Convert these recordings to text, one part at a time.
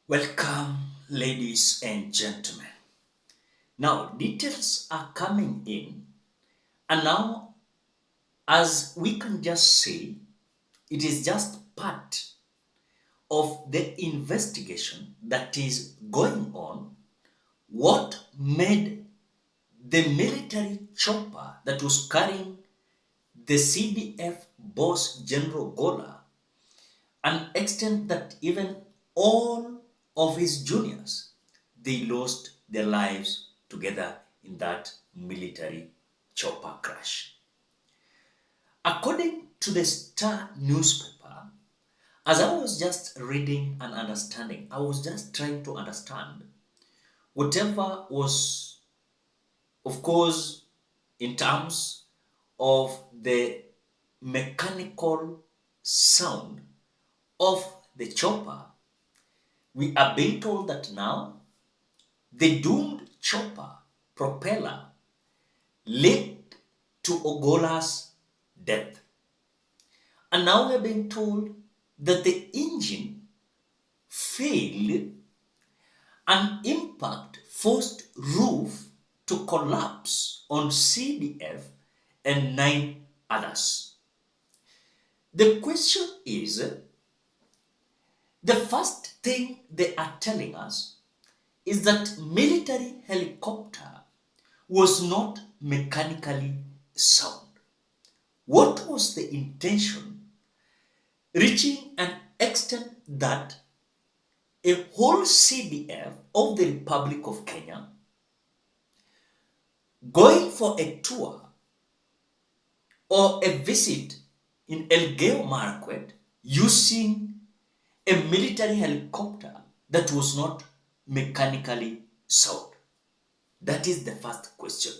Welcome, ladies and gentlemen. Now, details are coming in, and now, as we can just say, it is just part of the investigation that is going on. What made the military chopper that was carrying the CDF boss General Gola an extent that even all of his juniors, they lost their lives together in that military chopper crash. According to the Star newspaper, as I was just reading and understanding, I was just trying to understand whatever was, of course, in terms of the mechanical sound of the chopper. We are being told that now the doomed chopper propeller led to Ogolla's death. And now we are being told that the engine failed and impact forced roof to collapse on CDF and 9 others. The question is, the first thing they are telling us is that military helicopter was not mechanically sound. What was the intention? Reaching an extent that a whole CDF of the Republic of Kenya going for a tour or a visit in Elgeyo Marakwet using a military helicopter that was not mechanically sound. That is the first question.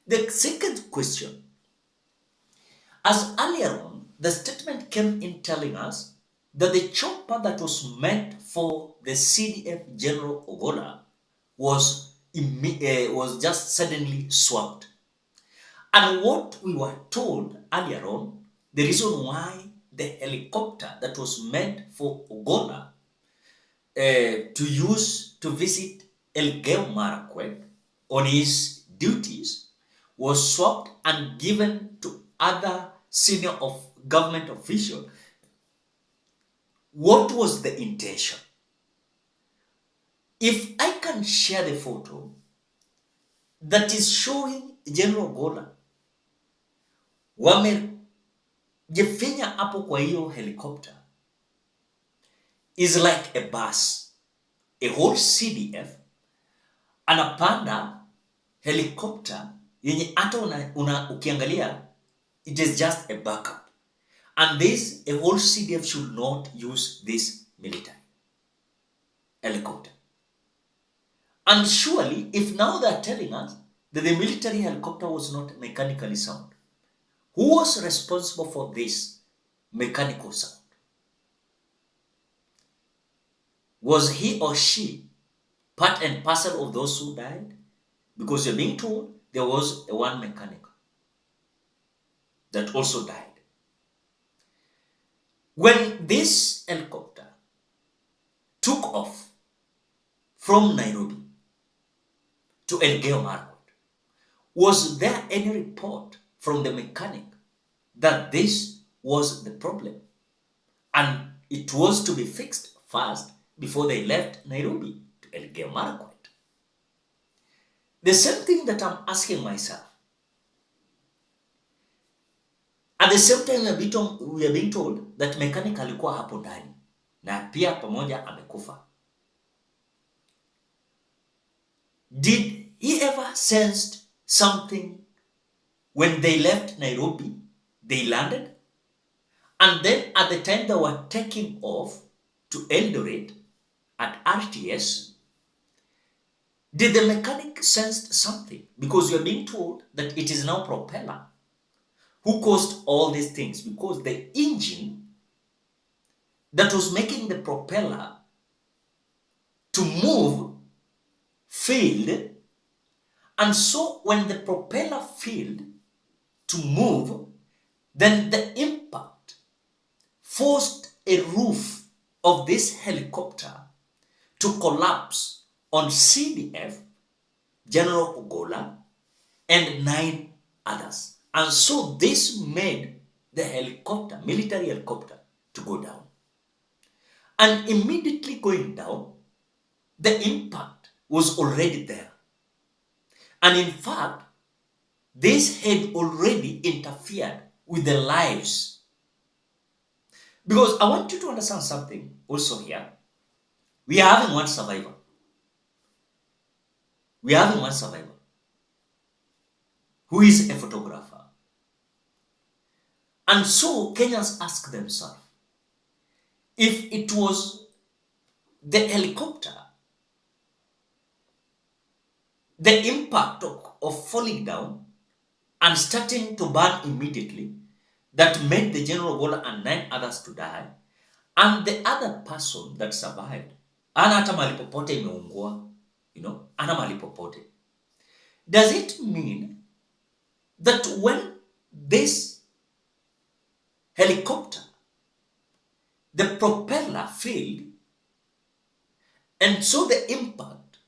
The second question, as earlier on, the statement came in telling us that the chopper that was meant for the CDF General Ogolla was just suddenly swapped. And what we were told earlier on, the reason why the helicopter that was meant for Ogolla to use to visit Elgeyo Marakwet on his duties was swapped and given to other senior government officials. What was the intention? If I can share the photo that is showing General Ogolla wamejifinya hapo kwa hiyo helicopter is like a bus, a whole CDF anapanda helicopter yenye hata ukiangalia it is just a backup, and this a whole CDF should not use this military helicopter. And surely, if now they are telling us that the military helicopter was not mechanically sound, who was responsible for this mechanical sound? Was he or she part and parcel of those who died? Because you're being told there was one mechanic that also died. When this helicopter took off from Nairobi to Elgeyo Marakwet, was there any report from the mechanic that this was the problem and it was to be fixed first before they left Nairobi to Elgeyo Marakwet? The same thing that I'm asking myself. At the same time, we are being told that mechanic alikuwa hapo ndani na pia pamoja amekufa. Did he ever sensed something when they left Nairobi, they landed? And then at the time they were taking off to Eldoret at RTS, did the mechanic sense something? Because you are being told that it is now propeller. Who caused all these things? Because the engine that was making the propeller to move failed. And so when the propeller failed to move, then the impact forced a roof of this helicopter to collapse on CDF, General Ogolla, and 9 others. And so this made the helicopter, military helicopter, to go down. And immediately going down, the impact was already there. And in fact, this had already interfered with the lives. Because I want you to understand something also here. We are having one survivor. We are having one survivor who is a photographer. And so Kenyans ask themselves, if it was the helicopter, the impact of falling down and starting to burn immediately that made the General Ogolla and 9 others to die, and the other person that survived, ana hata mahali popote imeungua, ana mahali popote. Does it mean that when this helicopter, the propeller failed, and so the impact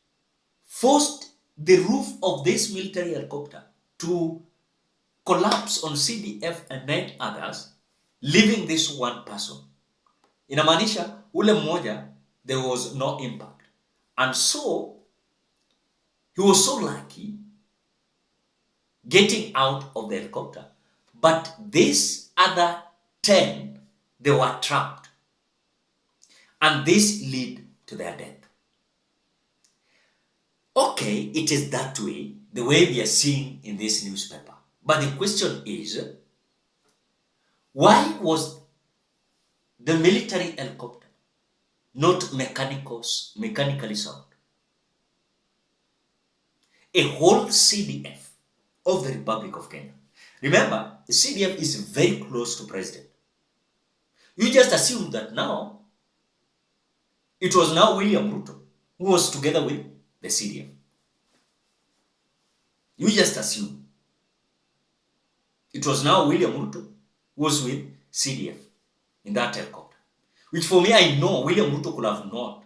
forced the roof of this military helicopter to collapse on CDF and 9 others, leaving this one person? Inamaanisha ule mmoja, there was no impact. And so he was so lucky getting out of the helicopter. But these other 10, they were trapped. And this led to their death. Okay, it is that way, the way we are seeing in this newspaper. But the question is, why was the military helicopter not mechanically sound? A whole CDF of the Republic of Kenya. Remember, the CDF is very close to president. You just assume that now, it was now William Ruto who was together with the CDF. You just assume. It was now William Ruto who was with CDF in that helicopter. Which for me, I know William Ruto could have not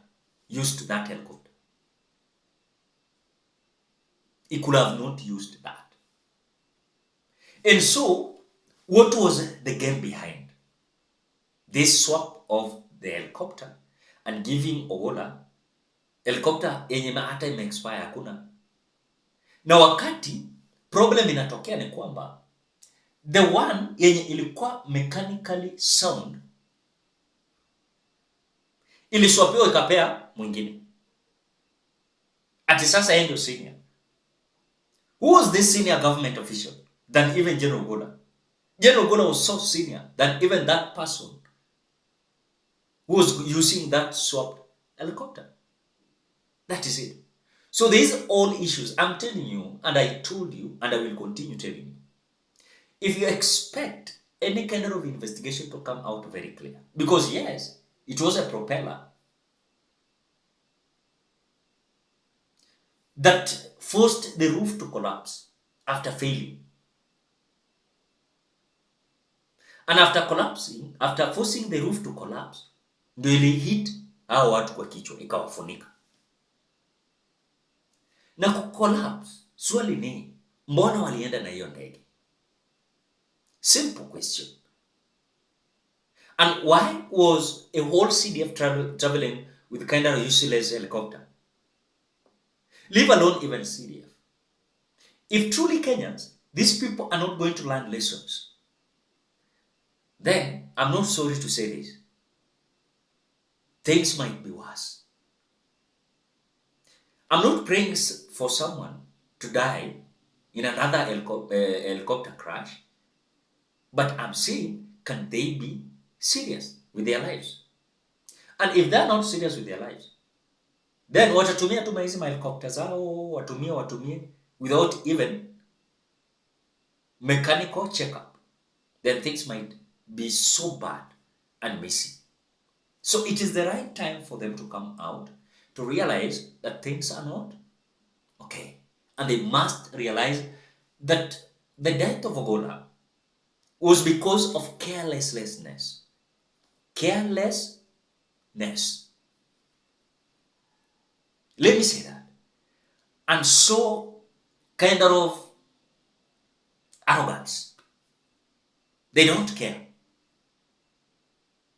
used that helicopter. He could have not used that. And so, what was the game behind this swap of the helicopter and giving Ogolla helicopter yenye hata ime-expire hakuna? Na wakati problem inatokea ni kwamba the one yenye ilikuwa mechanically sound iliswapiwa ikapea mwingine. Ati sasa yeye ndio senior. Who was this senior government official than even General Ogolla? General Ogolla was so senior than even that person who was using that swapped helicopter. That is it. So these are all issues. I'm telling you, and I told you, and I will continue telling you. If you expect any kind of investigation to come out very clear, because yes, it was a propeller that forced the roof to collapse after failing. And after collapsing, after forcing the roof to collapse, ndio ili hit hao watu kwa kichwa ikawafunika. Na kucollapse, swali ni mbona walienda na hiyo ndege? Simple question. And why was a whole CDF traveling with kind of useless helicopter? Leave alone even CDF. If truly Kenyans, these people are not going to learn lessons, then I'm not sorry to say this, things might be worse. I'm not praying for someone to die in another helicopter crash, but I'm saying, can they be serious with their lives? And if they're not serious with their lives, then watatumia tu hizi helicopter zao, watumie without even mechanical checkup, then things might be so bad and messy. So it is the right time for them to come out to realize that things are not okay. And they must realize that the death of Ogolla was because of carelessness. Carelessness. Let me say that. And so kind of arrogance. They don't care.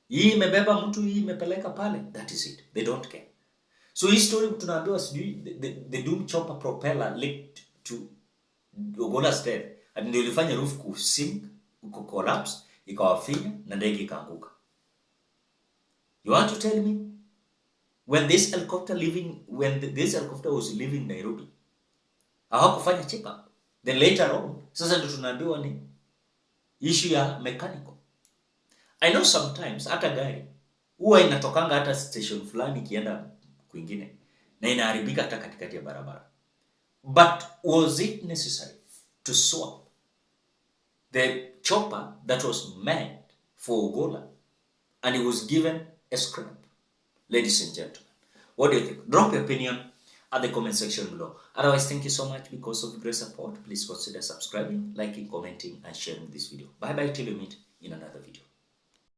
Hii imebeba mtu, hii imepeleka pale. That is it. They don't care. So hii story tunaambiwa sijui the doom chopper propeller linked to Ogolla's death. And ndio ilifanya roof kusink, collapse, ikawafinya na ndege ikaanguka. You want to tell me when this helicopter was leaving Nairobi, hawakufanya check up? Then later on, sasa ndio tunaambiwa ni issue ya mechanical. I know sometimes hata gari huwa inatokanga hata station fulani ikienda kwingine na inaharibika hata katikati ya barabara. But was it necessary to swap the chopper that was meant for Ogolla and it was given a scrap? Ladies and gentlemen, what do you think? Drop your opinion at the comment section below. Otherwise, thank you so much because of the great support. Please consider subscribing, liking, commenting, and sharing this video. Bye bye till we meet in another video.